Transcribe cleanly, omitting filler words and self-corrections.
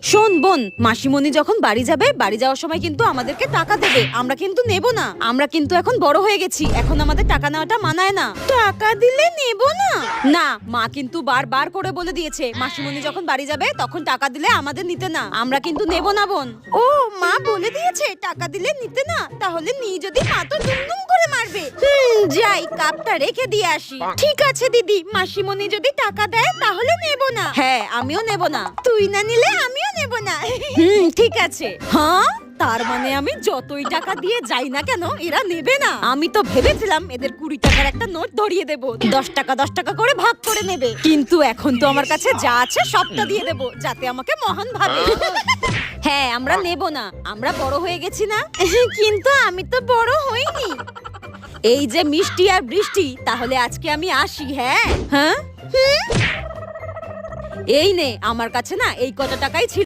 শোন বোন, মাসিমণি যখন বাড়ি যাবে, বাড়ি যাওয়ার সময় কিন্তু আমাদেরকে টাকা দেবে। আমরা কিন্তু নেব না। আমরা কিন্তু এখন বড় হয়ে গেছি, এখন আমাদের টাকা নেওয়াটা মানায় না। টাকা দিলে নেব না? না, মা কিন্তু বারবার করে বলে দিয়েছে মাসিমণি যখন বাড়ি যাবে তখন টাকা দিলে আমাদের নিতে না। আমরা কিন্তু নেব না বোন। ও, মা বলে দিয়েছে টাকা দিলে নিতে না? তাহলে নিয়ে যদি মা তো দুমদুম করে মারবে। যাই, কাপটা রেখে দিয়ে আসি। ঠিক আছে দিদি, মাসিমণি যদি টাকা দেয় তাহলে নেব না। হ্যাঁ, আমিও নেব না। তুই না নিলে আমিও নেব না। ঠিক আছে। হ্যাঁ, তার মানে আমি যতই টাকা দিয়ে যাই না কেন এরা নেবে না? আমি তো ভেবেছিলাম এদের 20 টাকার একটা নোট ধরিয়ে দেব, 10 টাকা 10 টাকা করে ভাগ করে নেবে। কিন্তু এখন তো আমার কাছে যা আছে সবটা দিয়ে দেব, যাতে আমাকে মহান ভাবে। হ্যাঁ, আমরা নেব না, আমরা বড় হয়ে গেছি না। কিন্তু আমি তো বড় হইনি। এই যে মিষ্টি আর বৃষ্টি, তাহলে আজকে আমি আসি। হ্যাঁ হ্যাঁ, এই নে, আমার কাছে না এই কত টাকাই ছিল।